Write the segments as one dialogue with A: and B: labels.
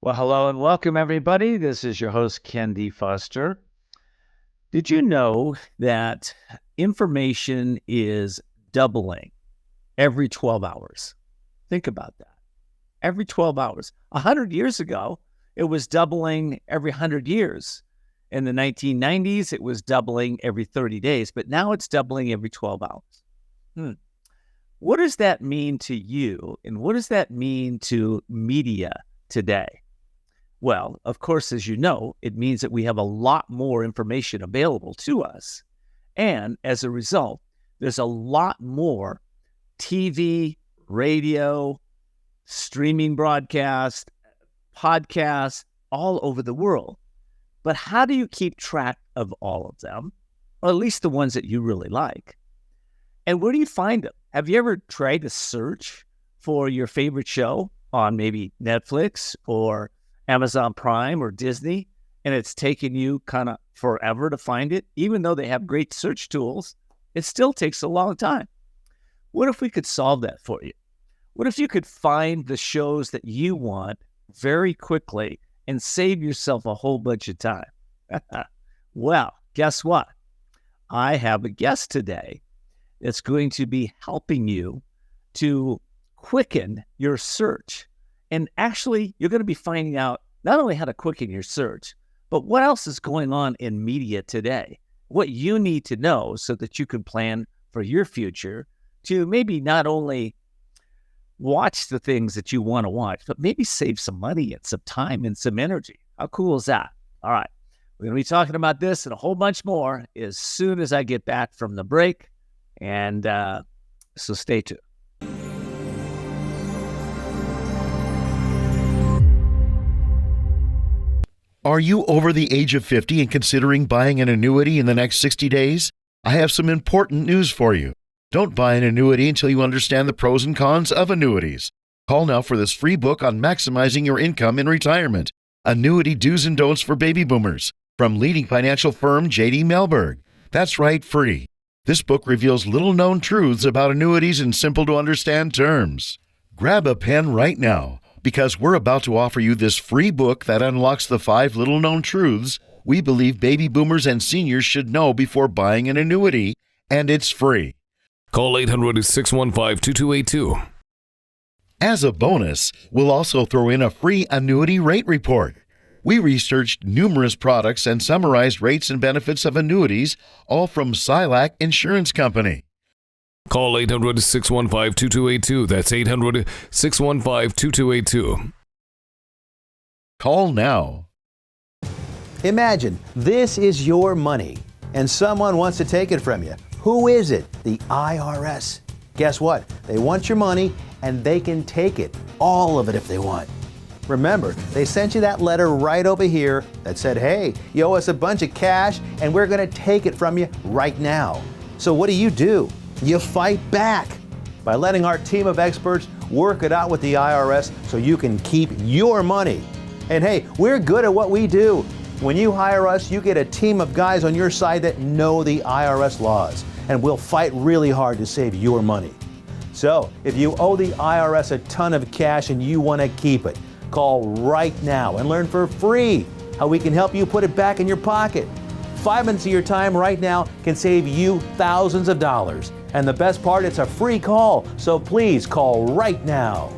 A: Well, hello and welcome, everybody. This is your host, Foster. Did you know that information is doubling every 12 hours? Think about that. Every 12 hours. 100 years ago, it was doubling every 100 years. In the 1990s, it was doubling every 30 days, but now it's doubling every 12 hours. What does that mean to you? And what does that mean to media today? Well, of course, as you know, it means that we have a lot more information available to us. And as a result, there's a lot more TV, radio, streaming broadcast, podcasts all over the world. But how do you keep track of all of them? Or at least the ones that you really like? And where do you find them? Have you ever tried to search for your favorite show on maybe Netflix or Amazon Prime or Disney, and it's taken you kind of forever to find it? Even though they have great search tools, it still takes a long time. What if we could solve that for you? What if you could find the shows that you want very quickly and save yourself a whole bunch of time? Well, guess what? I have a guest today that's going to be helping you to quicken your search. And actually, you're going to be finding out not only how to quicken your search, but what else is going on in media today, what you need to know so that you can plan for your future to maybe not only watch the things that you want to watch, but maybe save some money and some time and some energy. How cool is that? All right. We're going to be talking about this and a whole bunch more as soon as I get back from the break. And so stay tuned.
B: Are you over the age of 50 and considering buying an annuity in the next 60 days? I have some important news for you. Don't buy an annuity until you understand the pros and cons of annuities. Call now for this free book on maximizing your income in retirement. Annuity Do's and Don'ts for Baby Boomers from leading financial firm J.D. Mellberg. That's right, free. This book reveals little-known truths about annuities in simple-to-understand terms. Grab a pen right now, because we're about to offer you this free book that unlocks the 5 little-known truths we believe baby boomers and seniors should know before buying an annuity, and it's free.
C: Call 800-615-2282.
B: As a bonus, we'll also throw in a free annuity rate report. We researched numerous products and summarized rates and benefits of annuities, all from Silac Insurance Company.
C: Call 800-615-2282. That's 800-615-2282.
B: Call now.
D: Imagine this is your money and someone wants to take it from you. Who is it? The IRS. Guess what? They want your money and they can take it, all of it if they want. Remember, they sent you that letter right over here that said, hey, you owe us a bunch of cash and we're going to take it from you right now. So what do? You fight back by letting our team of experts work it out with the IRS so you can keep your money. And hey, we're good at what we do. When you hire us, you get a team of guys on your side that know the IRS laws, and we'll fight really hard to save your money. So if you owe the IRS a ton of cash and you want to keep it, call right now and learn for free how we can help you put it back in your pocket. 5 minutes of your time right now can save you thousands of dollars. And the best part, it's a free call. So please call right now.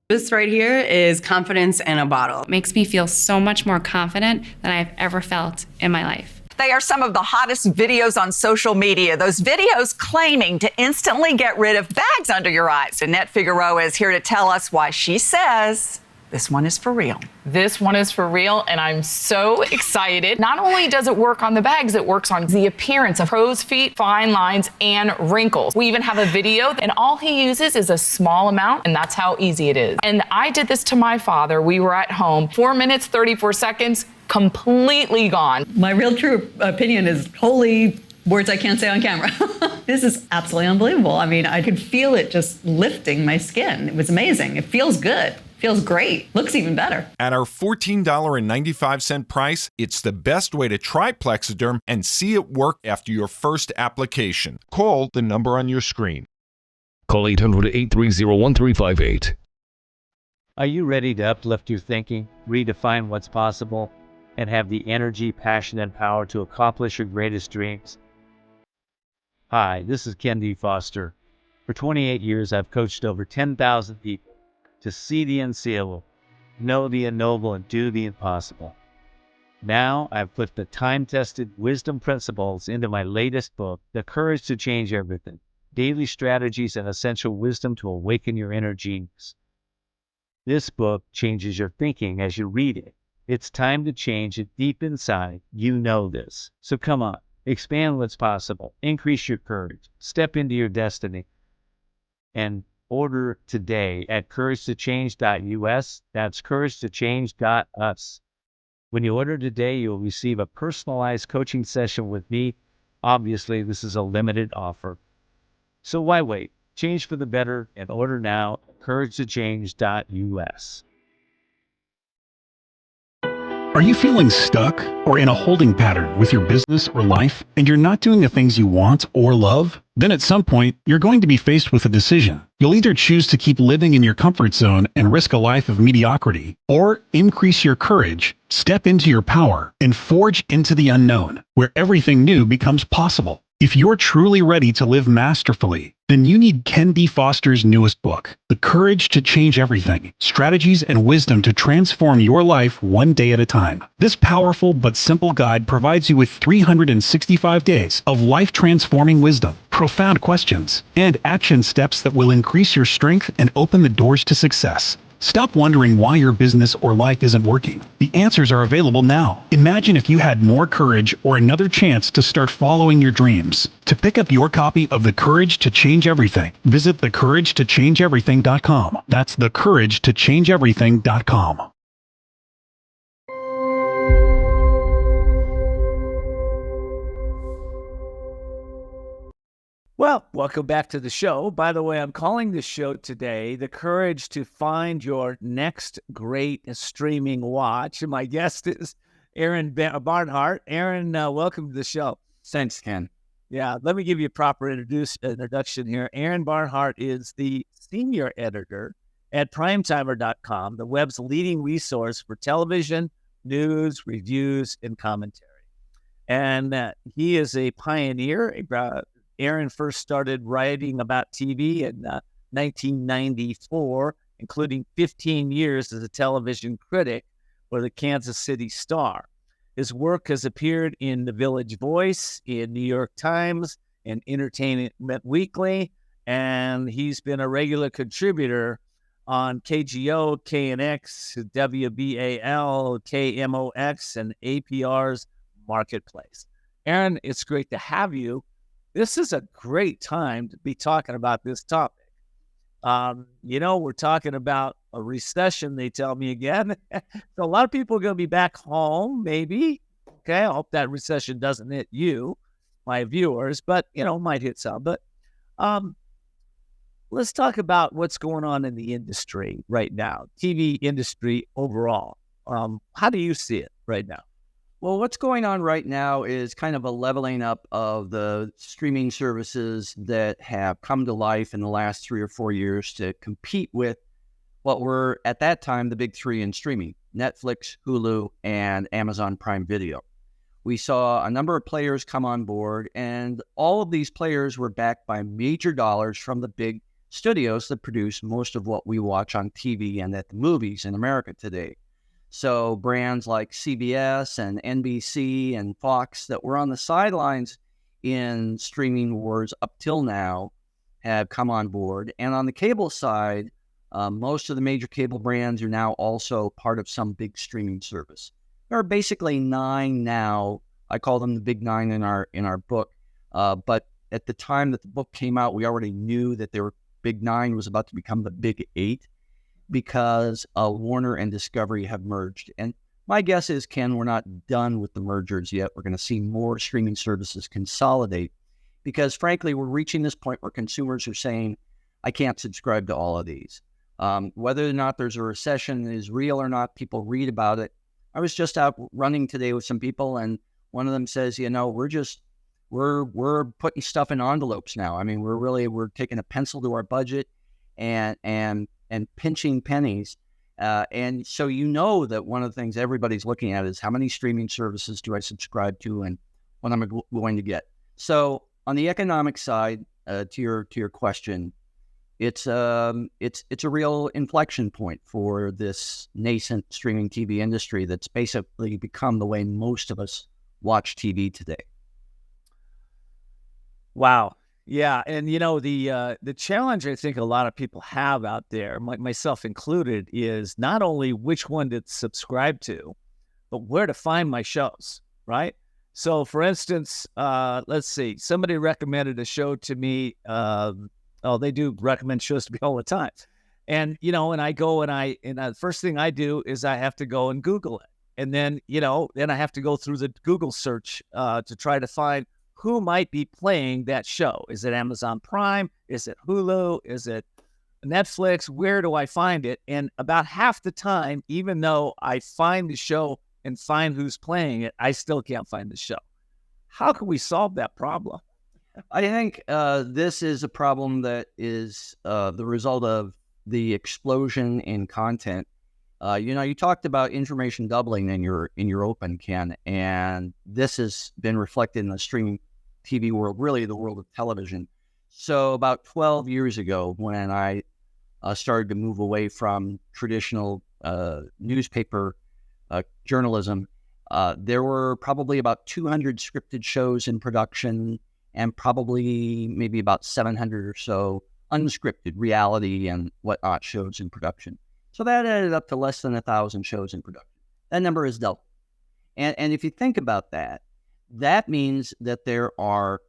E: This right here is confidence in a bottle.
F: It makes me feel so much more confident than I've ever felt in my life.
G: They are some of the hottest videos on social media. Those videos claiming to instantly get rid of bags under your eyes. Annette Figueroa is here to tell us why she says this one is for real.
H: This one is for real, and I'm so excited. Not only does it work on the bags, it works on the appearance of crow's feet, fine lines, and wrinkles. We even have a video, and all he uses is a small amount, and that's how easy it is. And I did this to my father. We were at home, 4 minutes, 34 seconds, completely gone.
I: My real true opinion is holy words I can't say on camera. This is absolutely unbelievable. I mean, I could feel it just lifting my skin. It was amazing. It feels good. Feels great. Looks even better.
J: At our $14.95 price, it's the best way to try Plexiderm and see it work after your first application. Call the number on your screen.
C: Call 800-830-1358.
A: Are you ready to uplift your thinking, redefine what's possible, and have the energy, passion, and power to accomplish your greatest dreams? Hi, this is Ken D. Foster. For 28 years, I've coached over 10,000 people to see the unseeable, know the unknowable, and do the impossible. Now, I've put the time-tested wisdom principles into my latest book, The Courage to Change Everything: Daily Strategies and Essential Wisdom to Awaken Your Inner Genius. This book changes your thinking as you read it. It's time to change it deep inside. You know this. So come on, expand what's possible, increase your courage, step into your destiny, and order today at couragetochange.us. That's couragetochange.us. When you order today, you'll receive a personalized coaching session with me. Obviously, this is a limited offer. So why wait? Change for the better and order now at couragetochange.us.
K: Are you feeling stuck or in a holding pattern with your business or life and you're not doing the things you want or love? Then at some point, you're going to be faced with a decision. You'll either choose to keep living in your comfort zone and risk a life of mediocrity, or increase your courage, step into your power, and forge into the unknown, where everything new becomes possible. If you're truly ready to live masterfully, then you need Ken D. Foster's newest book, The Courage to Change Everything: Strategies and Wisdom to Transform Your Life One Day at a Time. This powerful but simple guide provides you with 365 days of life-transforming wisdom, profound questions, and action steps that will increase your strength and open the doors to success. Stop wondering why your business or life isn't working. The answers are available now. Imagine if you had more courage or another chance to start following your dreams. To pick up your copy of The Courage to Change Everything, visit thecouragetochangeeverything.com. That's thecouragetochangeeverything.com.
A: Well, welcome back to the show. By the way, I'm calling this show today The Courage to Find Your Next Great Streaming Watch. And my guest is Aaron Barnhart. Aaron, welcome to the show.
L: Thanks, Ken.
A: Yeah, let me give you a proper introduction here. Aaron Barnhart is the senior editor at primetimer.com, the web's leading resource for television, news, reviews, and commentary. And he is a pioneer. Aaron first started writing about TV in 1994, including 15 years as a television critic for the Kansas City Star. His work has appeared in The Village Voice, in New York Times, and Entertainment Weekly, and he's been a regular contributor on KGO, KNX, WBAL, KMOX, and APR's Marketplace. Aaron, it's great to have you. This is a great time to be talking about this topic. We're talking about a recession, they tell me again. So a lot of people are going to be back home, maybe. Okay, I hope that recession doesn't hit you, my viewers, but, might hit some. But let's talk about what's going on in the industry right now, TV industry overall. How do you see it right now?
L: Well, what's going on right now is kind of a leveling up of the streaming services that have come to life in the last 3 or 4 years to compete with what were, at that time, the big three in streaming: Netflix, Hulu, and Amazon Prime Video. We saw a number of players come on board, and all of these players were backed by major dollars from the big studios that produce most of what we watch on TV and at the movies in America today. So brands like CBS and NBC and Fox that were on the sidelines in streaming wars up till now have come on board. And on the cable side, most of the major cable brands are now also part of some big streaming service. There are basically 9 now. I call them the big 9 in our book. But at the time that the book came out, we already knew that their big 9 was about to become the big 8. Because Warner and Discovery have merged. And my guess is, Ken, we're not done with the mergers yet. We're going to see more streaming services consolidate because, frankly, we're reaching this point where consumers are saying, I can't subscribe to all of these. Whether or not there's a recession is real or not, people read about it. I was just out running today with some people, and one of them says, we're we're putting stuff in envelopes now. I mean, we're taking a pencil to our budget and pinching pennies. And so that one of the things everybody's looking at is how many streaming services do I subscribe to and what I'm going to get. So on the economic side, to your question, it's a real inflection point for this nascent streaming TV industry that's basically become the way most of us watch TV today.
A: Wow. Yeah. And, the challenge I think a lot of people have out there, myself included, is not only which one to subscribe to, but where to find my shows, right? So, for instance, let's see, somebody recommended a show to me. They do recommend shows to me all the time. And, and I go and the first thing I do is I have to go and Google it. And then, then I have to go through the Google search to try to find who might be playing that show. Is it Amazon Prime? Is it Hulu? Is it Netflix? Where do I find it? And about half the time, even though I find the show and find who's playing it, I still can't find the show. How can we solve that problem?
L: I think this is a problem that is the result of the explosion in content. You talked about information doubling in your open, Ken, and this has been reflected in the streaming TV world, really the world of television. So about 12 years ago, when I started to move away from traditional newspaper journalism, there were probably about 200 scripted shows in production and probably maybe about 700 or so unscripted reality and whatnot shows in production. So that added up to less than 1,000 shows in production. That number is double. And if you think about that, that means that there are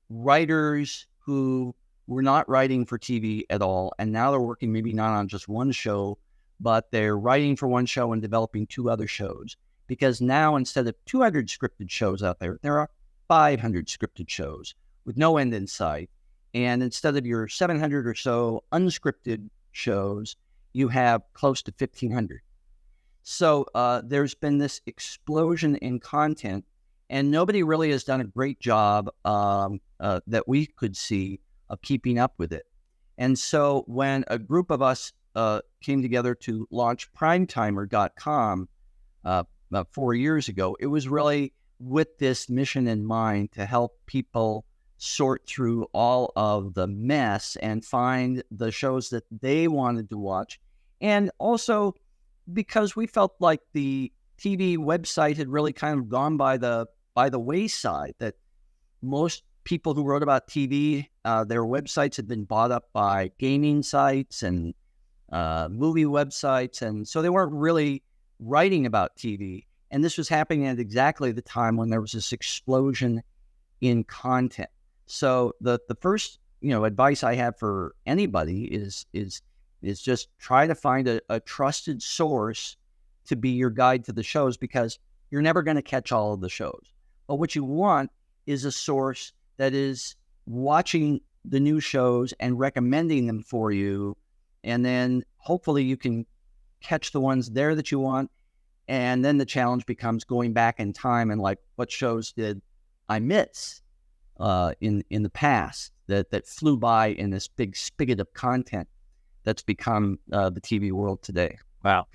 L: writers who were not writing for TV at all, and now they're working maybe not on just one show, but they're writing for one show and developing 2 other shows. Because now, instead of 200 scripted shows out there, there are 500 scripted shows with no end in sight. And instead of your 700 or so unscripted shows, you have close to 1,500. So there's been this explosion in content, and nobody really has done a great job that we could see of keeping up with it. And so when a group of us came together to launch primetimer.com about 4 years ago, it was really with this mission in mind to help people sort through all of the mess and find the shows that they wanted to watch. And also because we felt like the TV website had really kind of gone by the wayside, that most people who wrote about TV, their websites had been bought up by gaming sites and movie websites. And so they weren't really writing about TV. And this was happening at exactly the time when there was this explosion in content. So the first advice I have for anybody is just try to find a trusted source to be your guide to the shows, because you're never going to catch all of the shows. But what you want is a source that is watching the new shows and recommending them for you, and then hopefully you can catch the ones there that you want. And then the challenge becomes going back in time and like, what shows did I miss in the past that flew by in this big spigot of content that's become the TV world today.
A: Wow.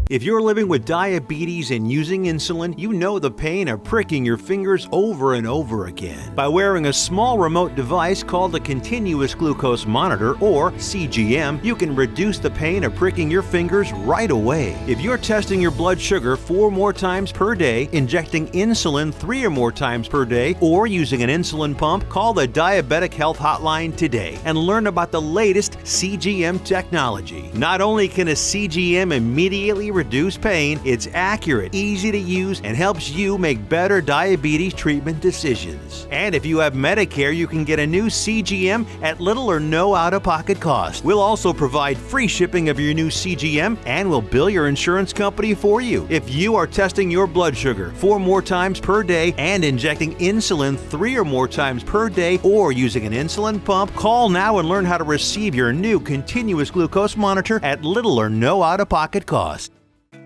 D: If you're living with diabetes and using insulin, you know the pain of pricking your fingers over and over again. By wearing a small remote device called a continuous glucose monitor, or CGM, you can reduce the pain of pricking your fingers right away. If you're testing your blood sugar 4 more times per day, injecting insulin 3 or more times per day, or using an insulin pump, call the Diabetic Health Hotline today and learn about the latest CGM technology. Not only can a CGM immediately reduce pain, it's accurate, easy to use, and helps you make better diabetes treatment decisions. And if you have Medicare, you can get a new CGM at little or no out-of-pocket cost. We'll also provide free shipping of your new CGM, and we'll bill your insurance company for you. If you are testing your blood sugar 4 more times per day and injecting insulin 3 or more times per day, or using an insulin pump, call now and learn how to receive your new continuous glucose monitor at little or no out-of-pocket cost.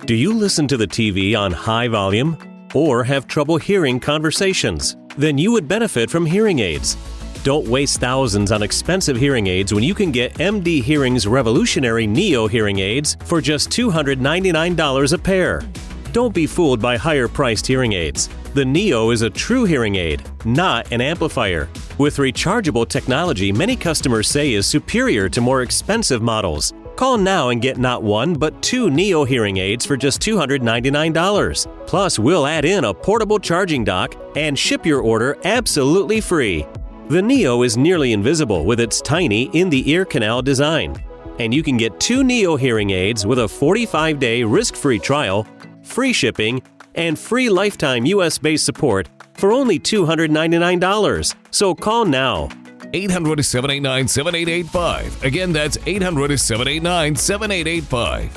M: Do you listen to the TV on high volume or have trouble hearing conversations? Then you would benefit from hearing aids. Don't waste thousands on expensive hearing aids when you can get MD Hearing's revolutionary Neo hearing aids for just $299 a pair. Don't be fooled by higher-priced hearing aids. The Neo is a true hearing aid, not an amplifier. With rechargeable technology many customers say is superior to more expensive models. Call now and get not one, but 2 Neo hearing aids for just $299. Plus, we'll add in a portable charging dock and ship your order absolutely free. The Neo is nearly invisible with its tiny in-the-ear canal design. And you can get 2 Neo hearing aids with a 45-day risk-free trial, free shipping, and free lifetime US-based support for only $299. So call now.
C: 800-789-7885. Again, that's 800-789-7885.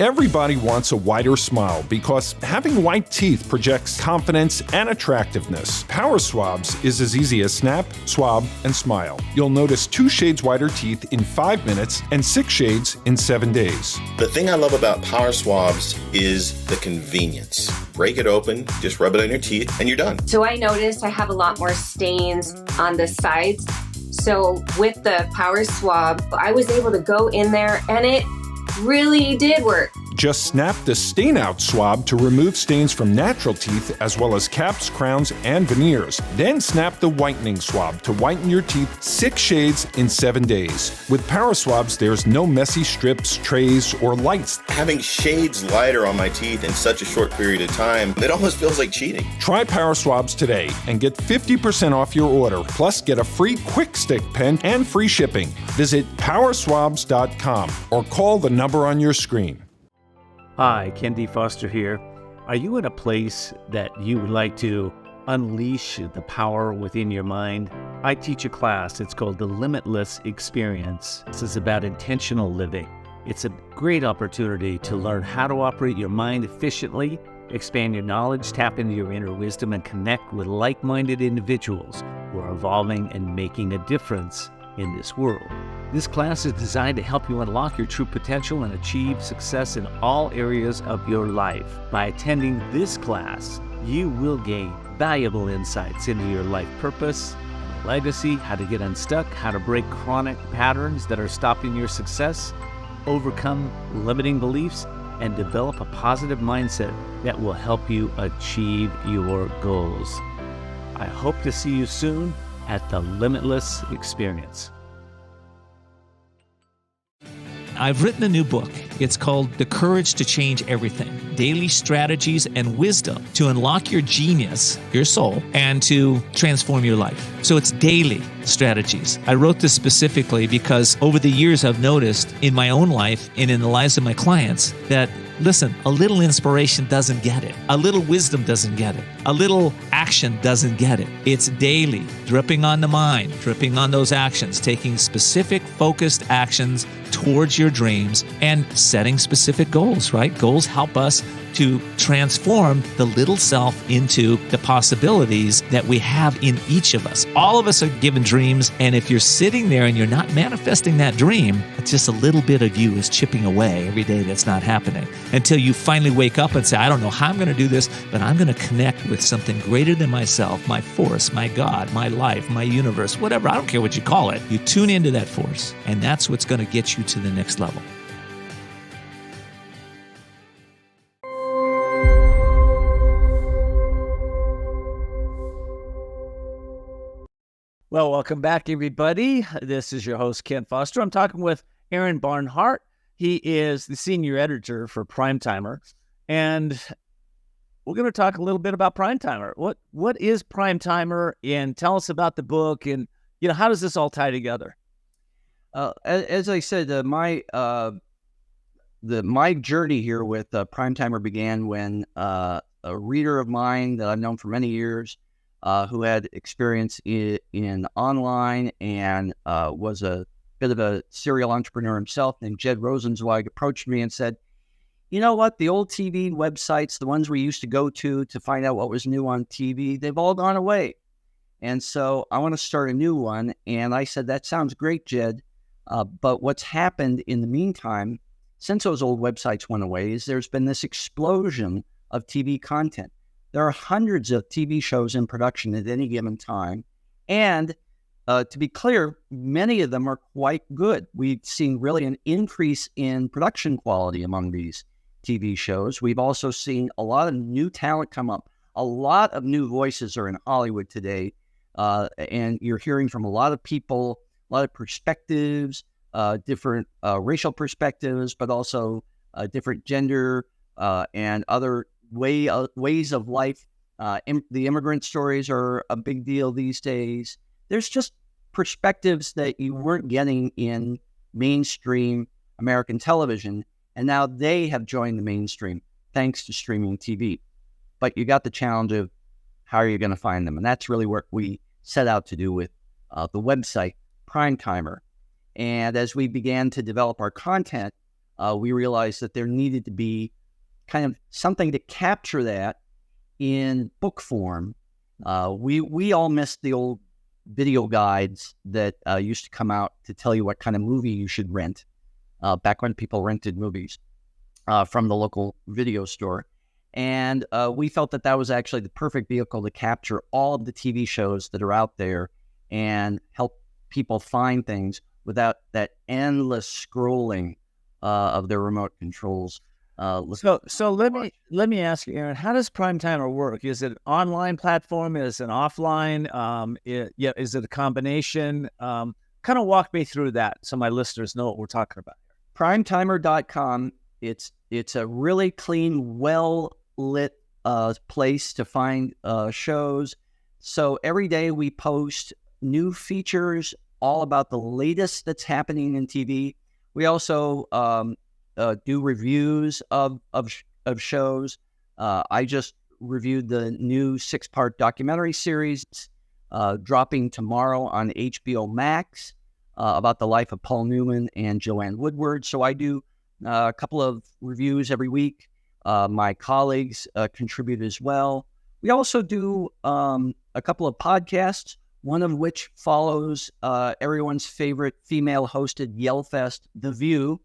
J: Everybody wants a wider smile because having white teeth projects confidence and attractiveness. Power Swabs is as easy as snap, swab, and smile. You'll notice 2 shades whiter teeth in 5 minutes and 6 shades in 7 days.
N: The thing I love about Power Swabs is the convenience. Break it open, just rub it on your teeth, and you're done.
O: So I noticed I have a lot more stains on the sides. So with the Power Swab, I was able to go in there and it really did work.
J: Just snap the stain out swab to remove stains from natural teeth as well as caps, crowns, and veneers. Then snap the whitening swab to whiten your teeth 6 shades in 7 days. With Power Swabs, there's no messy strips, trays, or lights.
N: Having shades lighter on my teeth in such a short period of time, it almost feels like cheating.
J: Try Power Swabs today and get 50% off your order. Plus, get a free quick stick pen and free shipping. Visit powerswabs.com or call the number on your screen.
A: Hi, Ken D. Foster here. Are you in a place that you would like to unleash the power within your mind? I teach a class. It's called the Limitless Experience. This is about intentional living. It's a great opportunity to learn how to operate your mind efficiently, expand your knowledge, tap into your inner wisdom, and connect with like-minded individuals who are evolving and making a difference in this world. This class is designed to help you unlock your true potential and achieve success in all areas of your life. By attending this class, you will gain valuable insights into your life purpose, legacy, how to get unstuck, how to break chronic patterns that are stopping your success, overcome limiting beliefs, and develop a positive mindset that will help you achieve your goals. I hope to see you soon at the Limitless Experience.
P: I've written a new book. It's called The Courage to Change Everything: Daily Strategies and Wisdom to Unlock Your Genius, your soul, and to transform your life. So it's daily strategies. I wrote this specifically because over the years I've noticed in my own life and in the lives of my clients that, listen, a little inspiration doesn't get it. A little wisdom doesn't get it. A little action doesn't get it. It's daily, dripping on the mind, dripping on those actions, taking specific focused actions towards your dreams and setting specific goals, right? Goals help us to transform the little self into the possibilities that we have in each of us. All of us are given dreams, and if you're sitting there and you're not manifesting that dream, it's just a little bit of you is chipping away every day that's not happening until you finally wake up and say, I don't know how I'm going to do this, but I'm going to connect with something greater than myself, my force, my God, my life, my universe, whatever. I don't care what you call it. You tune into that force, and that's what's going to get you to the next level.
A: Well, welcome back, everybody. This is your host, Ken Foster. I'm talking with Aaron Barnhart. He is the senior editor for Primetimer, and we're going to talk a little bit about Primetimer. What is Primetimer, and tell us about the book, and how does this all tie together?
L: As I said, my journey here with Primetimer began when a reader of mine that I've known for many years, who had experience in online and was a bit of a serial entrepreneur himself, named Jed Rosenzweig, approached me and said, you know what, the old TV websites, the ones we used to go to find out what was new on TV, they've all gone away. And so I want to start a new one. And I said, that sounds great, Jed. But what's happened in the meantime since those old websites went away is there's been this explosion of TV content. There are hundreds of TV shows in production at any given time. And to be clear, many of them are quite good. We've seen really an increase in production quality among these TV shows. We've also seen a lot of new talent come up. A lot of new voices are in Hollywood today. And you're hearing from a lot of people, a lot of perspectives, different racial perspectives, but also different gender and other ways of life. The immigrant stories are a big deal these days. There's just perspectives that you weren't getting in mainstream American television, and now they have joined the mainstream thanks to streaming TV. But you got the challenge of how are you going to find them? And that's really what we set out to do with the website Primetimer. And as we began to develop our content, we realized that there needed to be kind of something to capture that in book form. We all missed the old video guides that used to come out to tell you what kind of movie you should rent back when people rented movies from the local video store. And we felt that that was actually the perfect vehicle to capture all of the TV shows that are out there and help people find things without that endless scrolling of their remote controls.
A: So let me ask you, Aaron, how does Primetimer work? Is it an online platform? Is it an offline? Is it a combination? Kind of walk me through that so my listeners know what we're talking about.
L: Primetimer.com. It's a really clean, well-lit place to find shows. So every day we post new features all about the latest that's happening in TV. We also do reviews of shows. I just reviewed the new 6-part documentary series dropping tomorrow on HBO Max about the life of Paul Newman and Joanne Woodward. So I do a couple of reviews every week. My colleagues contribute as well. We also do a couple of podcasts, one of which follows everyone's favorite female-hosted yell-fest, The View.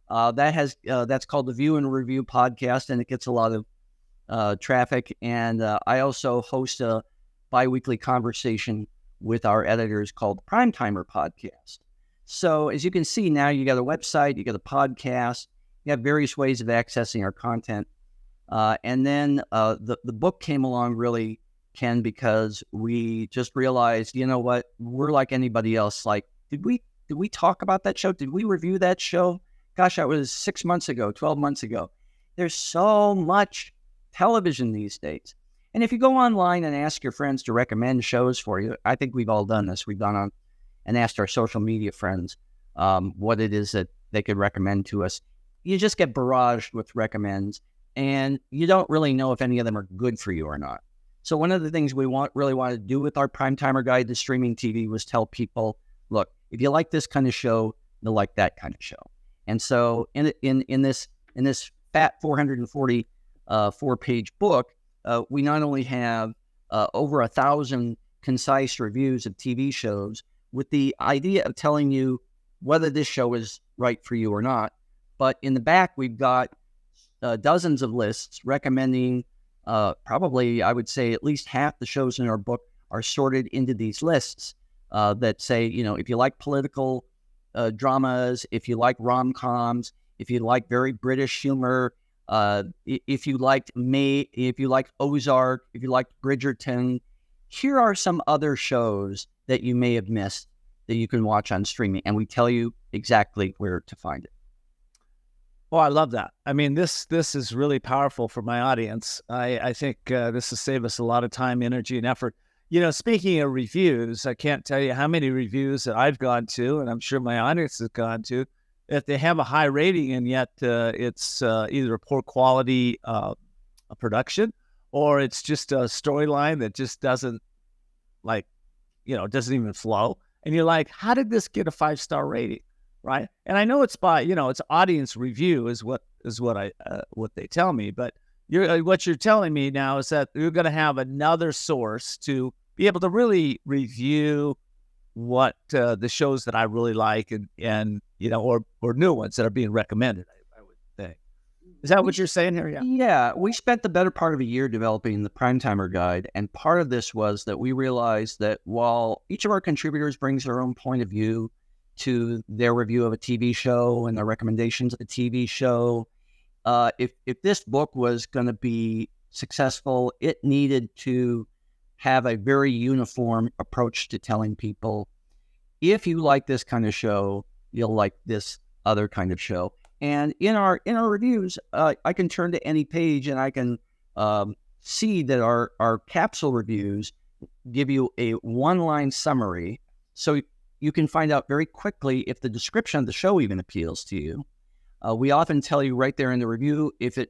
L: That's called the View and Review podcast, and it gets a lot of traffic. And I also host a biweekly conversation with our editors called Primetimer Podcast. So as you can see now, you got a website, you got a podcast, you have various ways of accessing our content. And then the book came along really, Ken, because we just realized, you know what, we're like anybody else. Like, did we talk about that show? Did we review that show? Gosh, that was 6 months ago, 12 months ago. There's so much television these days. And if you go online and ask your friends to recommend shows for you, I think we've all done this. We've gone on and asked our social media friends what it is that they could recommend to us. You just get barraged with recommends, and you don't really know if any of them are good for you or not. So one of the things we really wanted to do with our Primetimer Guide to Streaming TV was tell people, look, if you like this kind of show, you'll like that kind of show. And so in this fat 444-page book, we not only have over 1,000 concise reviews of TV shows with the idea of telling you whether this show is right for you or not, but in the back we've got dozens of lists recommending probably, I would say, at least half the shows in our book are sorted into these lists that say, you know, if you like political dramas, if you like rom-coms, if you like very British humor, if you liked Ozark, if you liked Bridgerton, here are some other shows that you may have missed that you can watch on streaming, and we tell you exactly where to find it.
A: Oh, I love that. I mean, this is really powerful for my audience. I think this will save us a lot of time, energy, and effort. You know, speaking of reviews, I can't tell you how many reviews that I've gone to, and I'm sure my audience has gone to, if they have a high rating and yet it's either a poor quality a production, or it's just a storyline that just doesn't doesn't even flow. And you're like, how did this get a 5-star rating? Right. And I know it's by, it's audience review is what they tell me. But what you're telling me now is that you're going to have another source to be able to really review what the shows that I really like and or new ones that are being recommended. I Is that what you're saying here? Yeah.
L: Yeah, we spent the better part of a year developing the Primetimer Guide, and part of this was that we realized that while each of our contributors brings their own point of view to their review of a TV show and their recommendations of a TV show, if this book was going to be successful, it needed to have a very uniform approach to telling people, if you like this kind of show, you'll like this other kind of show. And in our reviews, I can turn to any page and I can see that our capsule reviews give you a one-line summary, so you can find out very quickly if the description of the show even appeals to you. We often tell you right there in the review if the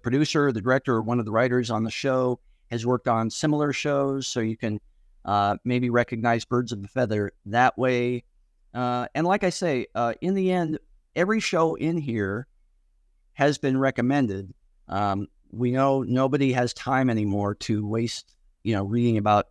L: producer, the director, or one of the writers on the show has worked on similar shows, so you can maybe recognize birds of a feather that way. And like I say, in the end, every show in here has been recommended. We know nobody has time anymore to waste, reading about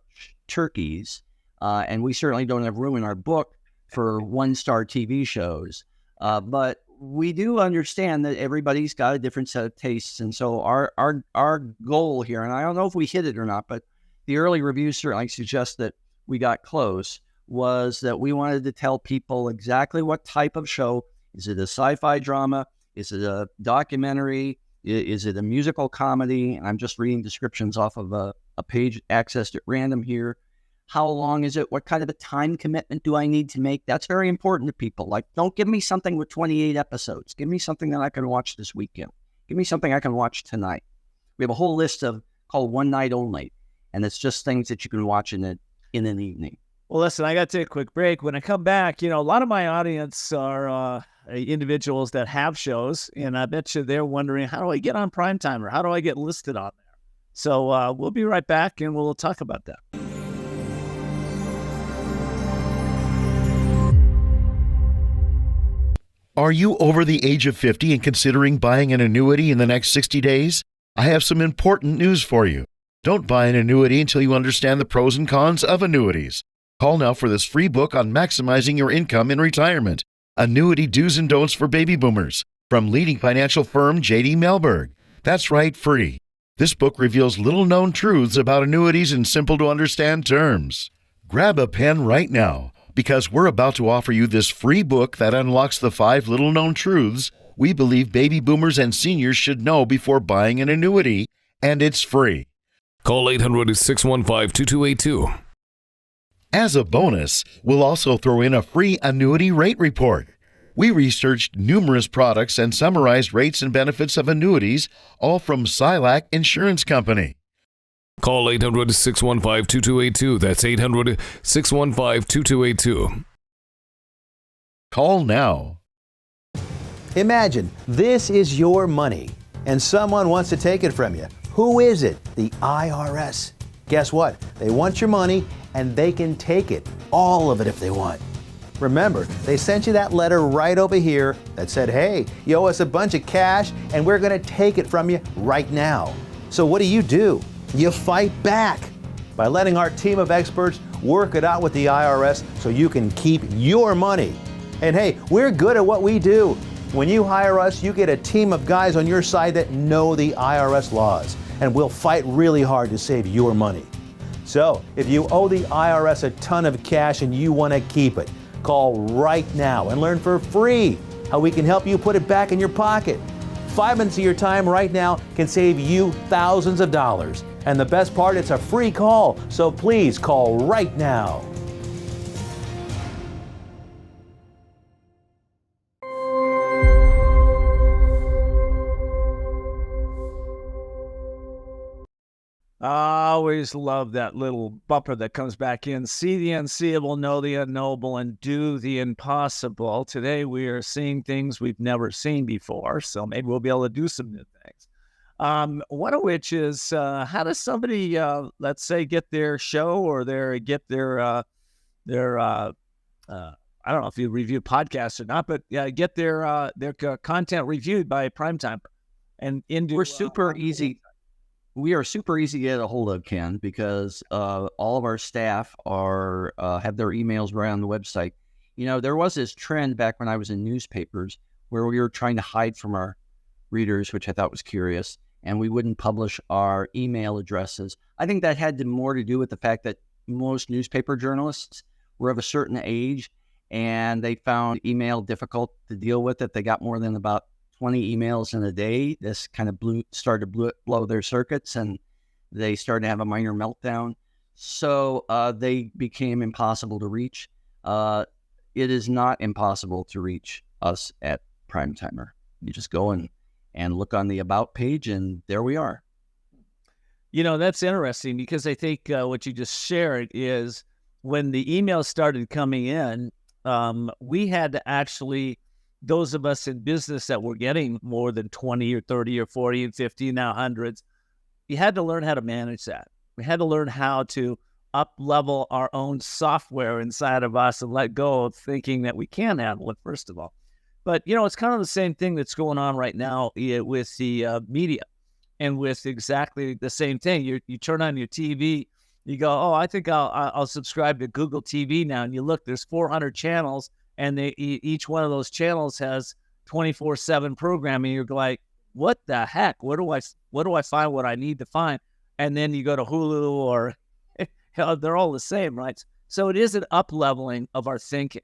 L: turkeys. And we certainly don't have room in our book for one-star TV shows. But we do understand that everybody's got a different set of tastes. And so our goal here, and I don't know if we hit it or not, but the early reviews certainly suggest that we got close, was that we wanted to tell people exactly what type of show. Is it a sci-fi drama? Is it a documentary? Is it a musical comedy? And I'm just reading descriptions off of a page accessed at random here. How long is it? What kind of a time commitment do I need to make? That's very important to people. Like, don't give me something with 28 episodes. Give me something that I can watch this weekend. Give me something I can watch tonight. We have a whole list called One Night Only, and it's just things that you can watch in an evening.
A: Well, listen, I got to take a quick break. When I come back, a lot of my audience are individuals that have shows, and I bet you they're wondering, how do I get on Primetimer? How do I get listed on there? So we'll be right back, and we'll talk about that.
B: Are you over the age of 50 and considering buying an annuity in the next 60 days? I have some important news for you. Don't buy an annuity until you understand the pros and cons of annuities. Call now for this free book on maximizing your income in retirement. Annuity Do's and Don'ts for Baby Boomers, from leading financial firm J.D. Mellberg. That's right, free. This book reveals little-known truths about annuities in simple-to-understand terms. Grab a pen right now, because we're about to offer you this free book that unlocks the 5 little-known truths we believe baby boomers and seniors should know before buying an annuity, and it's free.
C: Call 800-615-2282.
B: As a bonus, we'll also throw in a free annuity rate report. We researched numerous products and summarized rates and benefits of annuities, all from Silac Insurance Company.
C: Call 800-615-2282. That's 800-615-2282.
B: Call now.
D: Imagine this is your money and someone wants to take it from you. Who is it? The IRS. Guess what? They want your money and they can take it, all of it if they want. Remember, they sent you that letter right over here that said, hey, you owe us a bunch of cash and we're going to take it from you right now. So what do? You fight back by letting our team of experts work it out with the IRS so you can keep your money. And hey, we're good at what we do. When you hire us, you get a team of guys on your side that know the IRS laws, and we'll fight really hard to save your money. So if you owe the IRS a ton of cash and you want to keep it, call right now and learn for free how we can help you put it back in your pocket. 5 minutes of your time right now can save you thousands of dollars. And the best part, it's a free call, so please call right now.
A: I always love that little bumper that comes back in. See the unseeable, know the unknowable, and do the impossible. Today we are seeing things we've never seen before, so maybe we'll be able to do some new things. One of which is, how does somebody, let's say, get their show or get their I don't know if you review podcasts or not, but get their content reviewed by Primetimer and into.
L: We're super easy. We are super easy to get a hold of, Ken, because all of our staff have their emails right on the website. There was this trend back when I was in newspapers where we were trying to hide from our readers, which I thought was curious, and we wouldn't publish our email addresses. I think that had more to do with the fact that most newspaper journalists were of a certain age, and they found email difficult to deal with. If they got more than about 20 emails in a day, this kind of started to blow their circuits, and they started to have a minor meltdown. So they became impossible to reach. It is not impossible to reach us at Primetimer. You just go and look on the About page, and there we are.
A: You know, that's interesting, because I think what you just shared is when the emails started coming in, we had to actually, those of us in business that were getting more than 20 or 30 or 40 and 50, now hundreds, you had to learn how to manage that. We had to learn how to up-level our own software inside of us and let go of thinking that we can handle it, first of all. But, you know, it's kind of the same thing that's going on right now with the media, and with exactly the same thing. You turn on your TV, you go, oh, I think I'll subscribe to Google TV now. And you look, there's 400 channels, and each one of those channels has 24/7 programming. You're like, what the heck? What do I find what I need to find? And then you go to Hulu, or they're all the same, right? So it is an up-leveling of our thinking.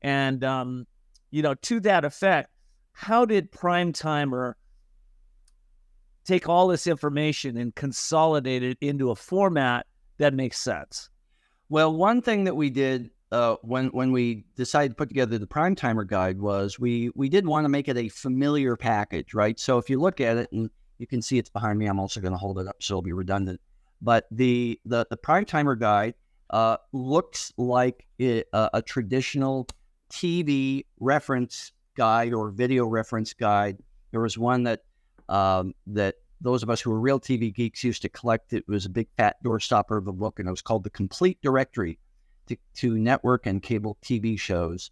A: And, you know, to that effect, how did Primetimer take all this information and consolidate it into a format that makes sense?
L: Well, one thing that we did when we decided to put together the Primetimer guide was we did want to make it a familiar package, right? So if you look at it, and you can see it's behind me, I'm also going to hold it up so it'll be redundant. But the Primetimer guide looks like a traditional TV reference guide or video reference guide. There was one that those of us who were real TV geeks used to collect. It was a big fat doorstopper of a book, and it was called The Complete Directory to Network and Cable TV Shows.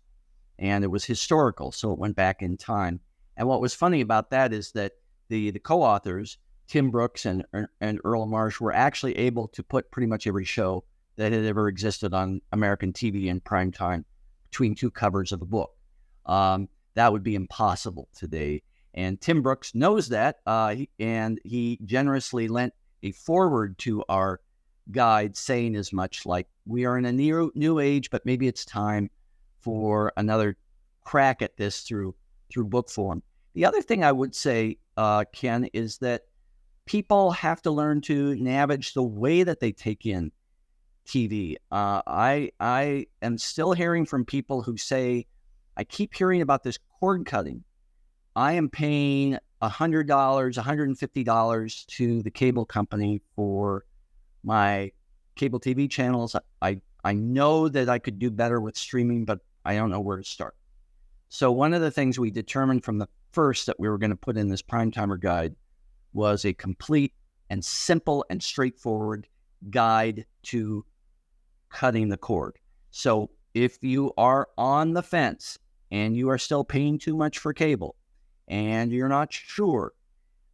L: And it was historical, so it went back in time. And what was funny about that is that the co-authors, Tim Brooks and Earl Marsh, were actually able to put pretty much every show that had ever existed on American TV in prime time between two covers of a book. That would be impossible today. And Tim Brooks knows that, and he generously lent a foreword to our guide, saying as much like, we are in a new age, but maybe it's time for another crack at this through book form. The other thing I would say, Ken, is that people have to learn to navigate the way that they take in TV. I am still hearing from people who say, I keep hearing about this cord cutting. I am paying $100, $150 to the cable company for my cable TV channels. I know that I could do better with streaming, but I don't know where to start. So one of the things we determined from the first that we were going to put in this Primetimer guide was a complete and simple and straightforward guide to cutting the cord. So if you are on the fence and you are still paying too much for cable, and you're not sure,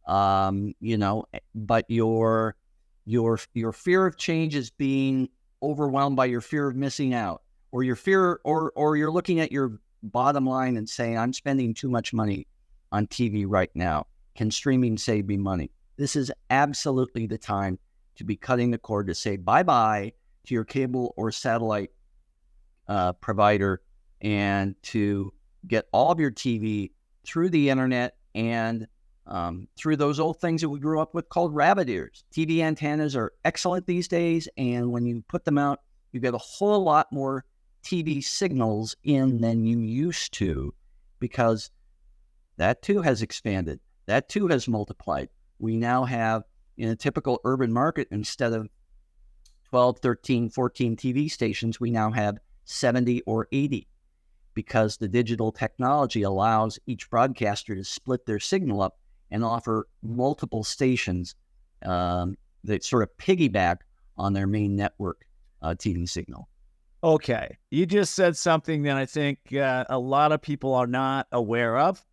L: but your fear of change is being overwhelmed by your fear of missing out, or your fear, or you're looking at your bottom line and saying, I'm spending too much money on TV right now. Can streaming save me money? This is absolutely the time to be cutting the cord, to say bye-bye to your cable or satellite provider, and to get all of your TV through the internet and through those old things that we grew up with called rabbit ears. TV antennas are excellent these days, and when you put them out, you get a whole lot more TV signals in than you used to, because that too has expanded. That too has multiplied. We now have, in a typical urban market, instead of 12, 13, 14 TV stations, we now have 70 or 80. Because the digital technology allows each broadcaster to split their signal up and offer multiple stations that sort of piggyback on their main network TV signal.
A: Okay. You just said something that I think a lot of people are not aware of.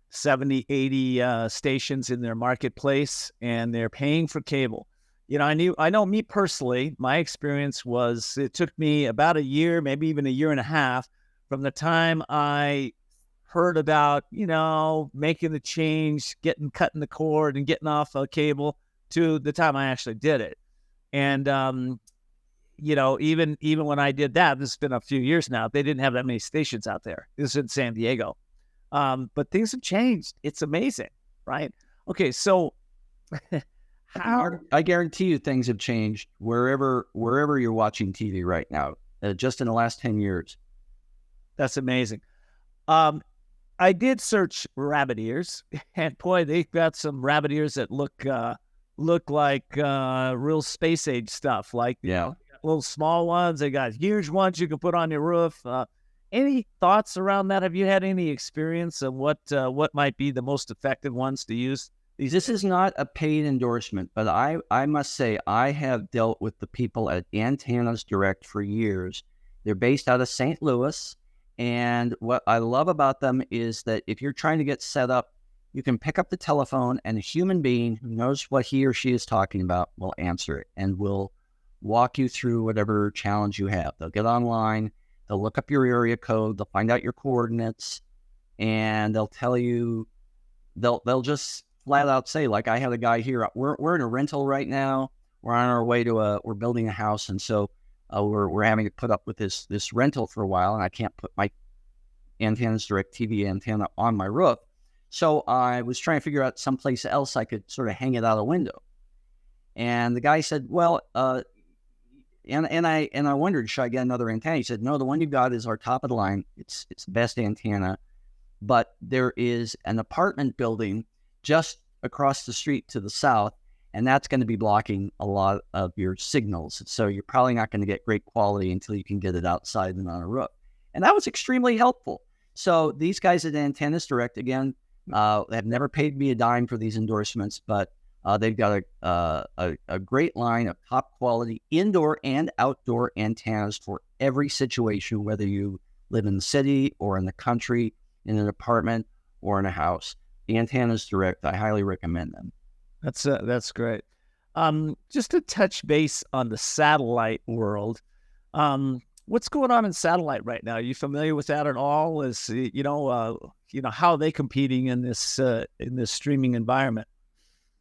A: 70, 80 stations in their marketplace, and they're paying for cable. You know, I know me personally, my experience was, it took me about a year, maybe even a year and a half, from the time I heard about, making the change, cutting the cord and getting off a cable to the time I actually did it. And, even when I did that, this has been a few years now, they didn't have that many stations out there. This is in San Diego. But things have changed. It's amazing, right? Okay, so
L: I guarantee you things have changed wherever you're watching TV right now, just in the last 10 years.
A: That's amazing. I did search rabbit ears, and boy, they've got some rabbit ears that look like real space age stuff. Like, little small ones. They got huge ones you can put on your roof. Any thoughts around that? Have you had any experience of what might be the most effective ones to use?
L: This is not a paid endorsement, but I must say I have dealt with the people at Antennas Direct for years. They're based out of St. Louis, and what I love about them is that if you're trying to get set up, you can pick up the telephone and a human being who knows what he or she is talking about will answer it and will walk you through whatever challenge you have. They'll get online, they'll look up your area code, they'll find out your coordinates, and they'll tell you, they'll just flat out say, like, I had a guy here, we're in a rental right now, we're on our way to we're building a house, and so we're having to put up with this rental for a while, and I can't put my Antennas Direct TV antenna on my roof. So I was trying to figure out someplace else I could sort of hang it out a window. And the guy said, well, and I wondered, should I get another antenna? He said, no, the one you got is our top of the line. It's the best antenna. But there is an apartment building just across the street to the south, and that's going to be blocking a lot of your signals. So you're probably not going to get great quality until you can get it outside and on a roof. And that was extremely helpful. So these guys at Antennas Direct, again, have never paid me a dime for these endorsements, but they've got a great line of top quality indoor and outdoor antennas for every situation, whether you live in the city or in the country, in an apartment or in a house. The Antennas Direct, I highly recommend them.
A: That's great. Just to touch base on the satellite world, what's going on in satellite right now? Are you familiar with that at all? How are they competing in this streaming environment?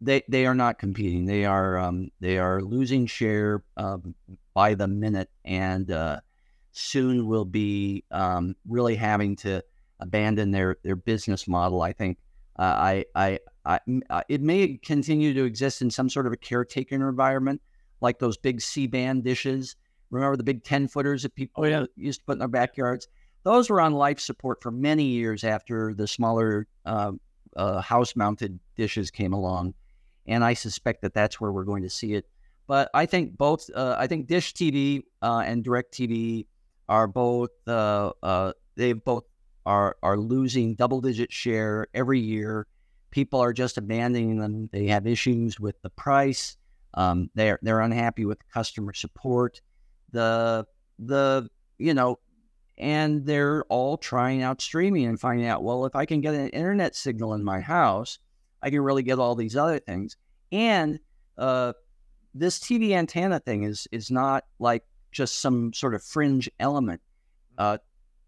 L: They are not competing. They are losing share by the minute, and soon will be really having to abandon their business model. I think it may continue to exist in some sort of a caretaker environment, like those big C-band dishes. Remember the big 10-footers that people used to put in their backyards? Those were on life support for many years after the smaller house-mounted dishes came along. And I suspect that that's where we're going to see it. But I think I think Dish TV and Direct TV are both, they both are losing double-digit share every year. People are just abandoning them. They have issues with the price. They're unhappy with customer support. And they're all trying out streaming and finding out, well, if I can get an internet signal in my house, I can really get all these other things. And this TV antenna thing is not like just some sort of fringe element.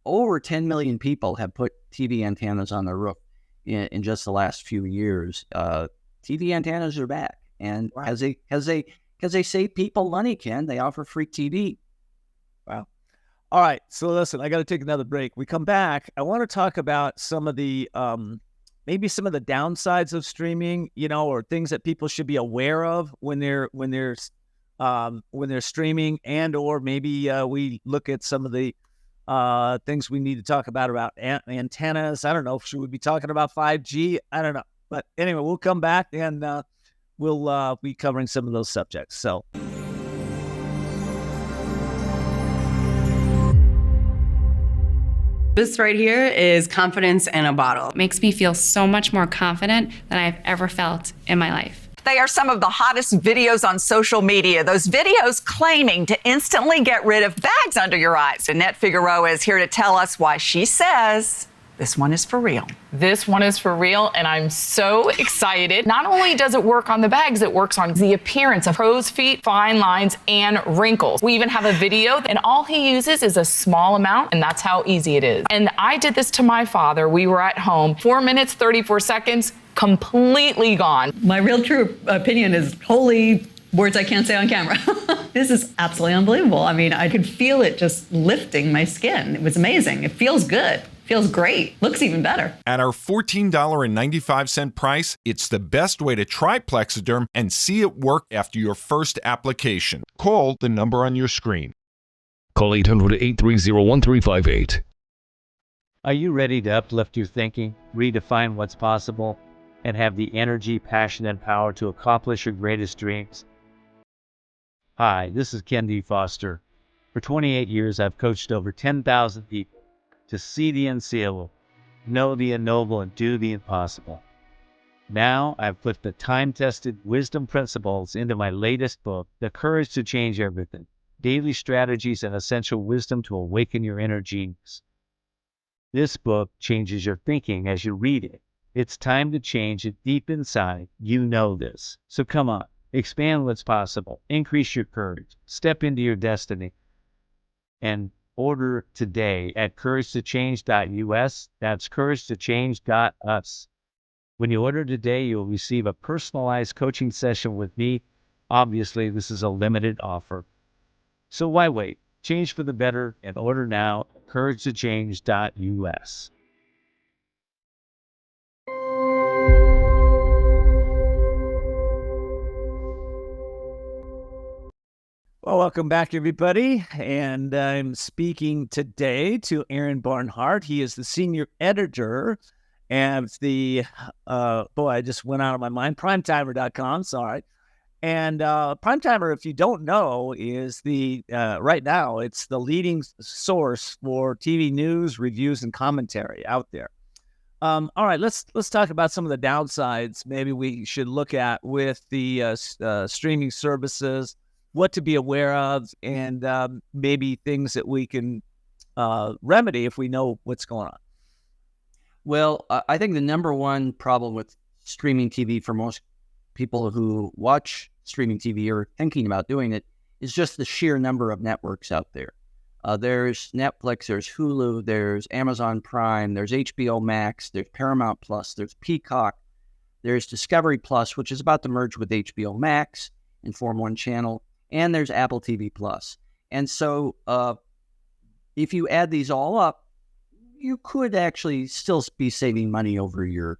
L: Over 10 million people have put TV antennas on their roof in just the last few years. TV antennas are back, and because they save people money, Ken, they offer free TV.
A: Wow. All right. So listen, I got to take another break. We come back. I want to talk about some of the maybe some of the downsides of streaming, or things that people should be aware of when they're streaming, and or maybe we look at some of the things we need to talk about antennas. I don't know. Should we be talking about 5G? I don't know. But anyway, we'll come back and we'll be covering some of those subjects. So.
E: This right here is confidence in a bottle.
F: It makes me feel so much more confident than I've ever felt in my life.
G: They are some of the hottest videos on social media. Those videos claiming to instantly get rid of bags under your eyes. Annette Figueroa is here to tell us why she says This one is for real.
H: This one is for real, and I'm so excited. Not only does it work on the bags, it works on the appearance of crow's feet, fine lines, and wrinkles. We even have a video, and all he uses is a small amount, and that's how easy it is. And I did this to my father. We were at home, 4 minutes, 34 seconds, completely gone.
I: My real true opinion is holy words I can't say on camera. This is absolutely unbelievable. I mean, I could feel it just lifting my skin. It was amazing. It feels good. Feels great. Looks even better.
J: At our $14.95 price, it's the best way to try Plexiderm and see it work after your first application. Call the number on your screen.
C: Call 800-830-1358.
A: Are you ready to uplift your thinking, redefine what's possible, and have the energy, passion, and power to accomplish your greatest dreams? Hi, this is Ken Foster. For 28 years, I've coached over 10,000 people to see the unseeable, know the unknowable, and do the impossible. Now, I've put the time-tested wisdom principles into my latest book, The Courage to Change Everything, Daily Strategies and Essential Wisdom to Awaken Your Inner Genius. This book changes your thinking as you read it. It's time to change it deep inside. You know this. So come on, expand what's possible, increase your courage, step into your destiny, and order today at couragetochange.us. That's couragetochange.us. When you order today, you'll receive a personalized coaching session with me. Obviously, this is a limited offer. So why wait? Change for the better and order now at couragetochange.us. Well, welcome back, everybody. And I'm speaking today to Aaron Barnhart. He is the senior editor at the, I just went out of my mind, primetimer.com, sorry. And Primetimer, if you don't know, is the, right now, it's the leading source for TV news, reviews, and commentary out there. All right, let's talk about some of the downsides maybe we should look at with the streaming services, what to be aware of, and maybe things that we can remedy if we know what's going on.
L: Well, I think the number one problem with streaming TV for most people who watch streaming TV or thinking about doing it is just the sheer number of networks out there. There's Netflix, there's Hulu, there's Amazon Prime, there's HBO Max, there's Paramount Plus, there's Peacock, there's Discovery Plus, which is about to merge with HBO Max and form one channel, and there's Apple TV Plus. And so if you add these all up, you could actually still be saving money over your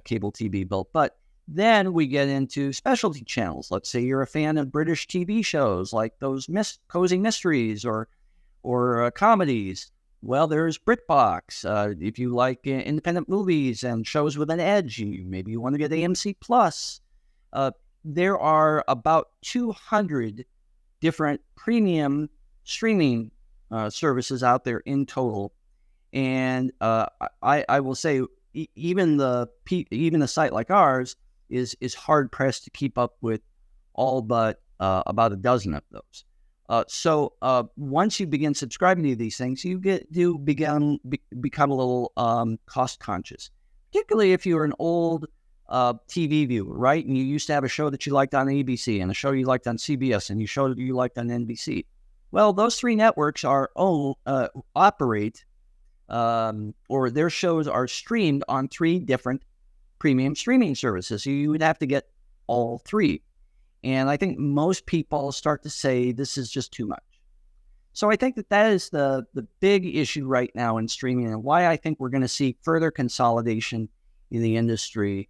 L: cable TV bill. But then we get into specialty channels. Let's say you're a fan of British TV shows like those cozy mysteries or comedies. Well, there's BritBox. If you like independent movies and shows with an edge, maybe you want to get AMC Plus. There are about 200 different premium streaming services out there in total. And I will say, even a site like ours is hard pressed to keep up with all but about a dozen of those. So once you begin subscribing to these things, you become a little cost conscious, particularly if you're an old TV viewer, right? And you used to have a show that you liked on ABC and a show you liked on CBS and a show that you liked on NBC. Well, those three networks operate or their shows are streamed on three different premium streaming services. So you would have to get all three. And I think most people start to say this is just too much. So I think that is the big issue right now in streaming, and why I think we're going to see further consolidation in the industry.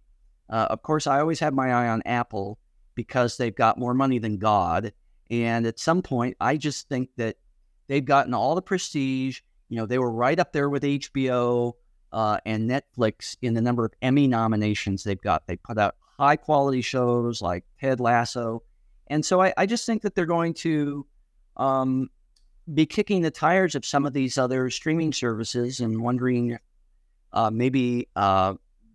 L: Of course, I always have my eye on Apple because they've got more money than God. And at some point, I just think that they've gotten all the prestige. You know, they were right up there with HBO and Netflix in the number of Emmy nominations they've got. They put out high-quality shows like Ted Lasso. And so I just think that they're going to be kicking the tires of some of these other streaming services and wondering if maybe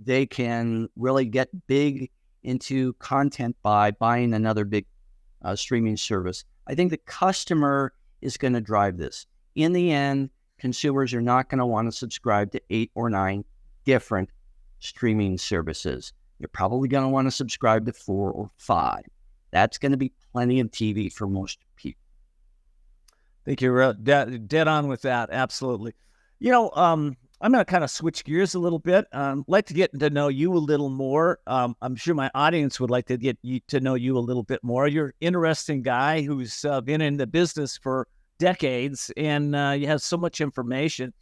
L: they can really get big into content by buying another big streaming service. I think the customer is going to drive this. In the end, consumers are not going to want to subscribe to 8 or 9 different streaming services. You're probably going to want to subscribe to 4 or 5. That's going to be plenty of TV for most people.
A: I think you're dead on with that. Absolutely. I'm going to kind of switch gears a little bit. Like to get to know you a little more. I'm sure my audience would like to get to know you a little bit more. You're an interesting guy who's been in the business for decades, and you have so much information.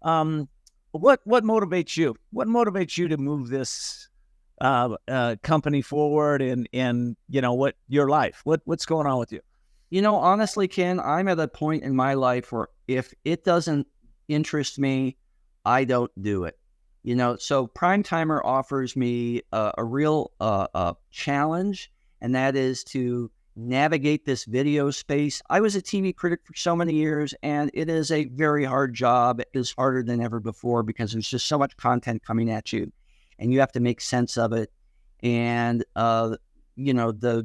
A: What motivates you? What motivates you to move this company forward, and what your life? What's going on with you?
L: Honestly, Ken, I'm at a point in my life where if it doesn't interest me, I don't do it. So Primetimer offers me a real challenge, and that is to navigate this video space. I was a TV critic for so many years, and it is a very hard job. It is harder than ever before because there's just so much content coming at you, and you have to make sense of it. And the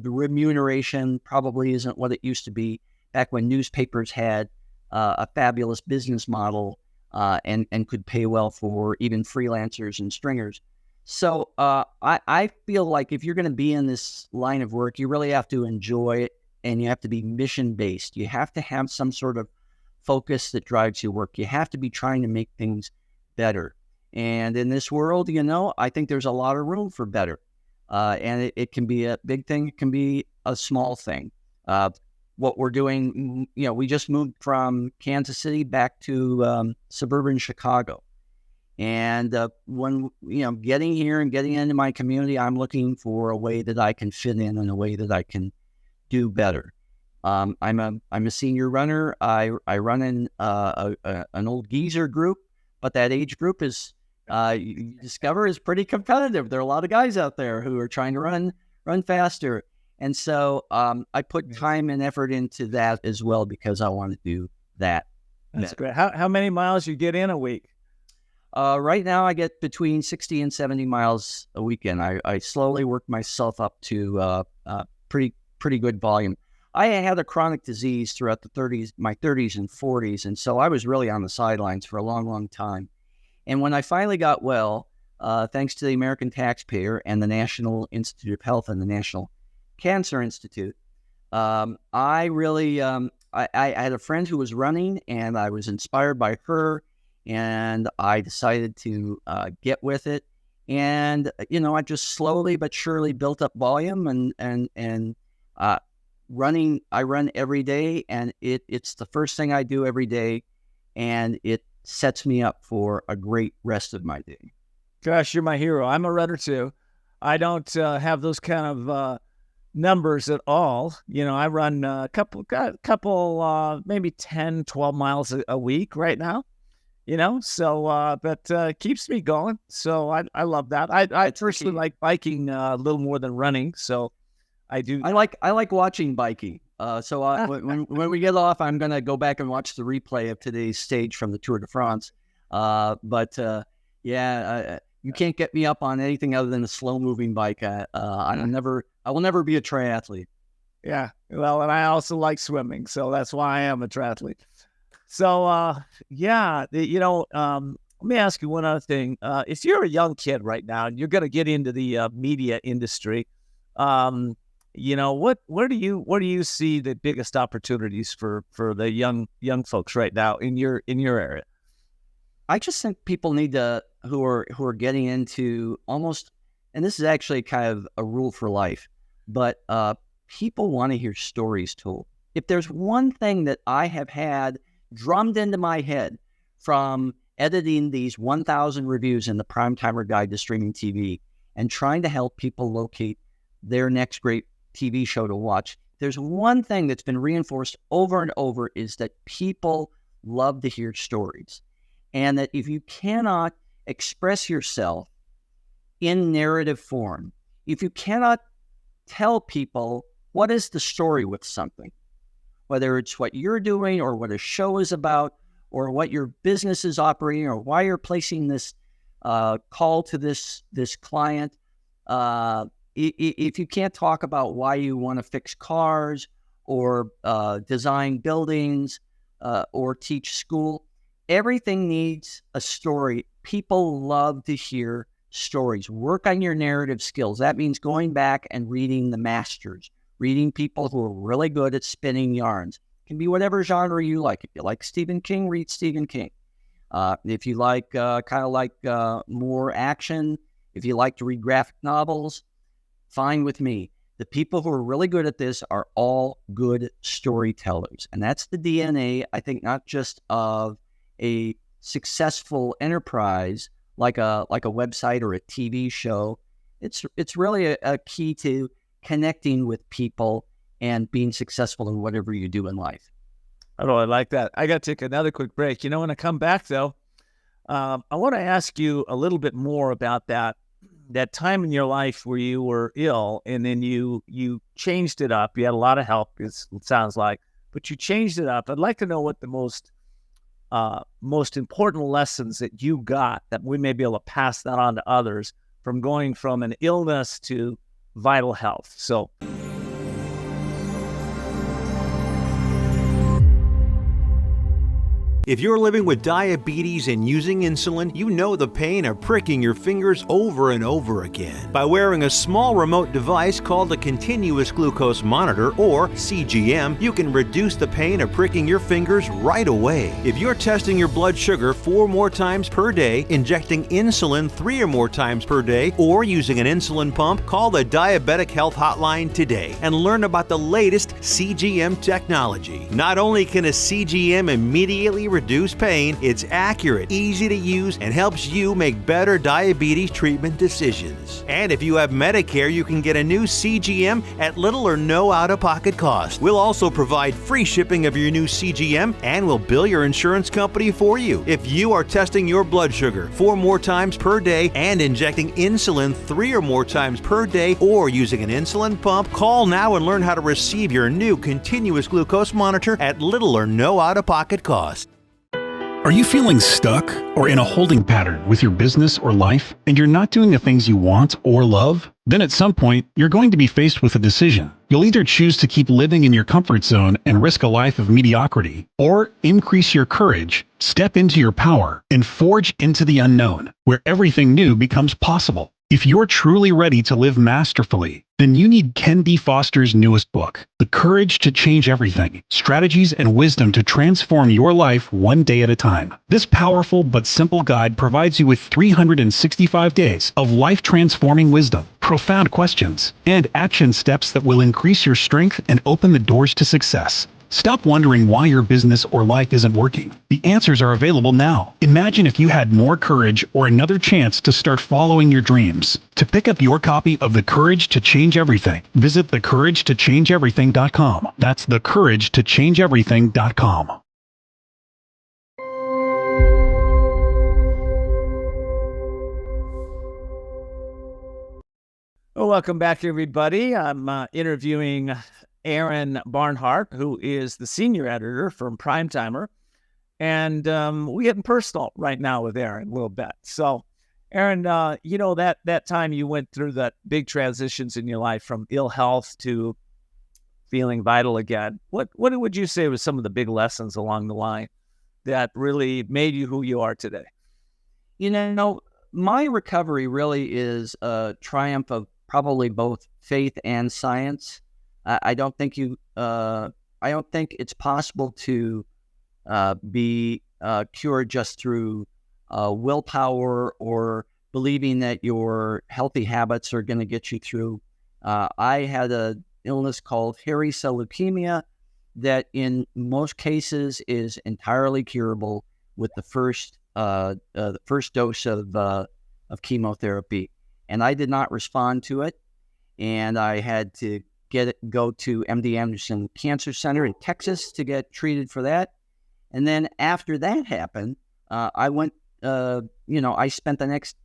L: remuneration probably isn't what it used to be back when newspapers had a fabulous business model and could pay well for even freelancers and stringers. So I feel like if you're going to be in this line of work, you really have to enjoy it, and you have to be mission-based. You have to have some sort of focus that drives your work. You have to be trying to make things better. And in this world, I think there's a lot of room for better. And it can be a big thing. It can be a small thing. What we're doing, we just moved from Kansas City back to suburban Chicago. And when, getting here and getting into my community, I'm looking for a way that I can fit in and a way that I can do better. I'm a senior runner. I run in an old geezer group, but that age group is, you discover, is pretty competitive. There are a lot of guys out there who are trying to run faster. And so I put time and effort into that as well because I want to do that.
A: That's great. How many miles you get in a week?
L: Right now I get between 60 and 70 miles a weekend. I slowly work myself up to pretty good volume. I had a chronic disease throughout my 30s and 40s, and so I was really on the sidelines for a long, long time. And when I finally got well, thanks to the American taxpayer and the National Institute of Health and the National Cancer Institute, I really I had a friend who was running, and I was inspired by her, and I decided to get with it. And I just slowly but surely built up volume, and running. I run every day, and it's the first thing I do every day, and it sets me up for a great rest of my day.
A: Gosh, you're my hero. I'm a runner too. I don't have those kind of numbers at all. I run a couple, maybe 10, 12 miles a week right now, so, but keeps me going. So I love that. I personally like biking a little more than running. So I do.
L: I like watching biking. When we get off, I'm going to go back and watch the replay of today's stage from the Tour de France. You can't get me up on anything other than a slow moving bike. I will never be a triathlete.
A: Yeah. Well, and I also like swimming, so that's why I am a triathlete. So, let me ask you one other thing. If you're a young kid right now and you're going to get into the media industry, where do you see the biggest opportunities for the young folks right now in your area?
L: I just think people need to who are getting into almost, and this is actually kind of a rule for life, but people want to hear stories told. If there's one thing that I have had drummed into my head from editing these 1,000 reviews in the Primetimer Guide to Streaming TV and trying to help people locate their next great TV show to watch, there's one thing that's been reinforced over and over is that people love to hear stories. And that if you cannot express yourself in narrative form, if you cannot tell people what is the story with something, whether it's what you're doing or what a show is about or what your business is operating or why you're placing this call to this client, if you can't talk about why you want to fix cars or design buildings or teach school, everything needs a story. People love to hear stories. Work on your narrative skills. That means going back and reading the masters, reading people who are really good at spinning yarns. It can be whatever genre you like. If you like Stephen King, read Stephen King. If you like more action, if you like to read graphic novels, fine with me. The people who are really good at this are all good storytellers. And that's the DNA, I think, not just of a successful enterprise like a website or a TV show. It's really a key to connecting with people and being successful in whatever you do in life.
A: Oh, I like that. I got to take another quick break. When I come back, though, I want to ask you a little bit more about that time in your life where you were ill and then you changed it up. You had a lot of help, it sounds like, but you changed it up. I'd like to know what the most important lessons that you got that we may be able to pass that on to others from going from an illness to vital health. So
D: If you're living with diabetes and using insulin, you know the pain of pricking your fingers over and over again. By wearing a small remote device called a continuous glucose monitor, or CGM, you can reduce the pain of pricking your fingers right away. If you're testing your blood sugar 4 more times per day, injecting insulin 3 or more times per day, or using an insulin pump, call the Diabetic Health Hotline today and learn about the latest CGM technology. Not only can a CGM immediately reduce pain, it's accurate, easy to use, and helps you make better diabetes treatment decisions. And if you have Medicare, you can get a new CGM at little or no out-of-pocket cost. We'll also provide free shipping of your new CGM, and we'll bill your insurance company for you. If you are testing your blood sugar 4 more times per day and injecting insulin 3 or more times per day, or using an insulin pump, call now and learn how to receive your new continuous glucose monitor at little or no out-of-pocket cost.
K: Are you feeling stuck or in a holding pattern with your business or life, and you're not doing the things you want or love? Then at some point, you're going to be faced with a decision. You'll either choose to keep living in your comfort zone and risk a life of mediocrity, or increase your courage, step into your power, and forge into the unknown, where everything new becomes possible. If you're truly ready to live masterfully, then you need Ken D. Foster's newest book, The Courage to Change Everything, Strategies and Wisdom to Transform Your Life One Day at a Time. This powerful but simple guide provides you with 365 days of life-transforming wisdom, profound questions, and action steps that will increase your strength and open the doors to success. Stop wondering why your business or life isn't working. The answers are available now. Imagine if you had more courage or another chance to start following your dreams. To pick up your copy of The Courage to Change Everything, visit thecouragetochangeeverything.com. That's thecouragetochangeeverything.com.
A: Well, welcome back, everybody. I'm interviewing Aaron Barnhart, who is the senior editor from Primetimer. And we're getting personal right now with Aaron a little bit. So, Aaron, that time you went through that big transitions in your life from ill health to feeling vital again. What would you say was some of the big lessons along the line that really made you who you are today?
L: My recovery really is a triumph of probably both faith and science. I don't think it's possible to be cured just through willpower or believing that your healthy habits are going to get you through. I had an illness called hairy cell leukemia that in most cases is entirely curable with the first dose of chemotherapy. And I did not respond to it. And I had to go to MD Anderson Cancer Center in Texas to get treated for that. And then after that happened, I went, I spent the next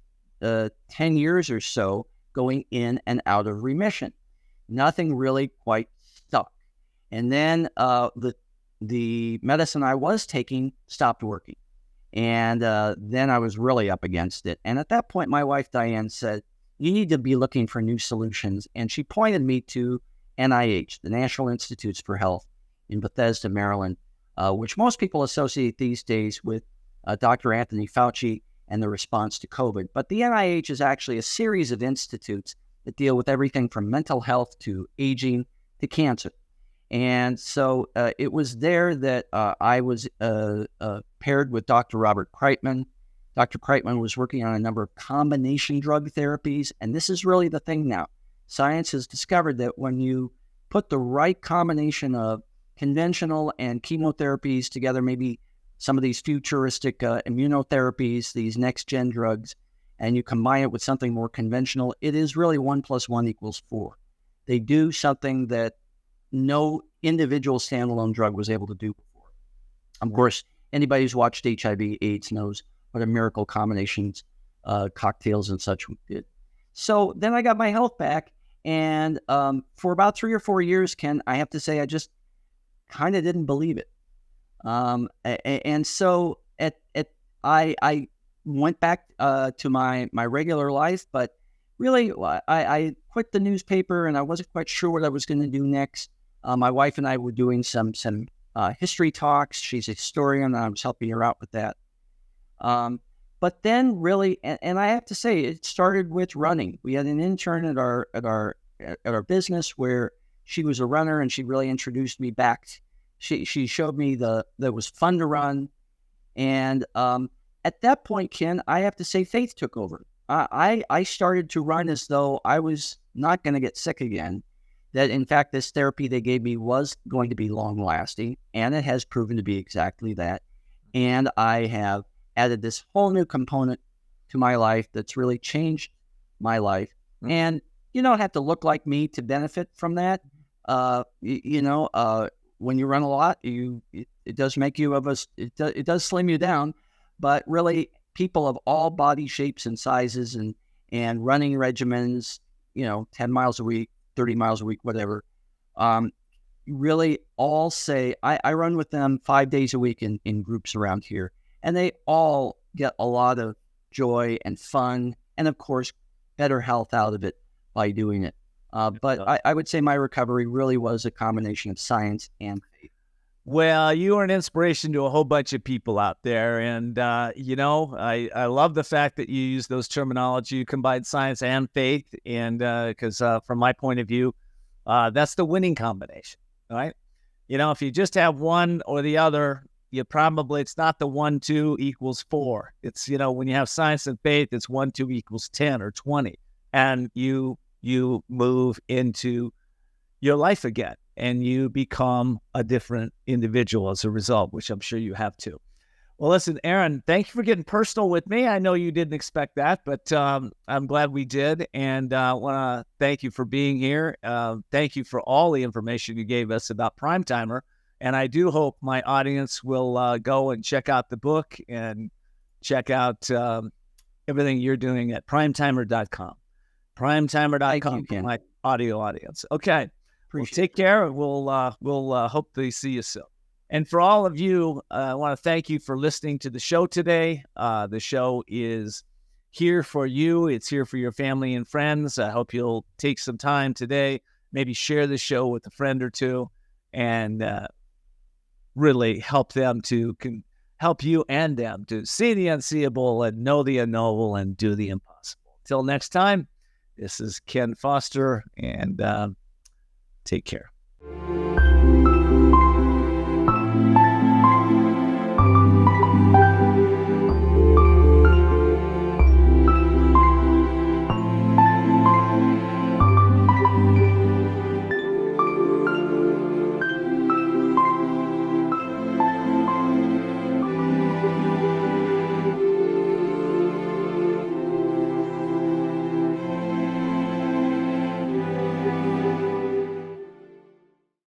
L: 10 years or so going in and out of remission. Nothing really quite stuck. And then the medicine I was taking stopped working. And then I was really up against it. And at that point, my wife, Diane, said, you need to be looking for new solutions. And she pointed me to NIH, the National Institutes for Health in Bethesda, Maryland, which most people associate these days with Dr. Anthony Fauci and the response to COVID. But the NIH is actually a series of institutes that deal with everything from mental health to aging to cancer. And so it was there that I was paired with Dr. Robert Kreitman. Dr. Kreitman was working on a number of combination drug therapies, and this is really the thing now. Science has discovered that when you put the right combination of conventional and chemotherapies together, maybe some of these futuristic immunotherapies, these next-gen drugs, and you combine it with something more conventional, it is really 1 + 1 = 4. They do something that no individual standalone drug was able to do before. Of course, anybody who's watched HIV/AIDS knows what a miracle combinations, cocktails and such did. So then I got my health back, and for about 3 or 4 years, Ken, I have to say I just kind of didn't believe it. And so I went back to my regular life, but really I quit the newspaper, and I wasn't quite sure what I was going to do next. My wife and I were doing some history talks. She's a historian, and I was helping her out with that. But then really, and I have to say, it started with running. We had an intern at our business where she was a runner, and she really introduced me back. She showed me that it was fun to run. And at that point, Ken, I have to say faith took over. I started to run as though I was not going to get sick again. That, in fact, this therapy they gave me was going to be long-lasting, and it has proven to be exactly that. And I have added this whole new component to my life that's really changed my life. And you don't have to look like me to benefit from that. When you run a lot, it does make you it does slim you down. But really, people of all body shapes and sizes and running regimens, 10 miles a week, 30 miles a week, whatever, really all say, I run with them 5 days a week in groups around here, and they all get a lot of joy and fun, and of course, better health out of it by doing it. But I would say my recovery really was a combination of science and faith.
A: Well, you are an inspiration to a whole bunch of people out there. And, I love the fact that you use those terminology, you combine science and faith. And because from my point of view, that's the winning combination, right? If you just have one or the other, it's not the 1, 2 = 4. It's, when you have science and faith, it's 1, 2 = 10 or 20. And you move into your life again, and you become a different individual as a result, which I'm sure you have too. Well, listen, Aaron, thank you for getting personal with me. I know you didn't expect that, but I'm glad we did. And I want to thank you for being here. Thank you for all the information you gave us about Primetimer. And I do hope my audience will go and check out the book and check out everything you're doing at primetimer.com. Primetimer.com for my audio audience. Okay. Well, take care. We'll hopefully see you soon. And for all of you, I want to thank you for listening to the show today. The show is here for you. It's here for your family and friends. I hope you'll take some time today, maybe share the show with a friend or two, and really help you and them to see the unseeable and know the unknowable and do the impossible. Till next time, this is Ken Foster, and take care.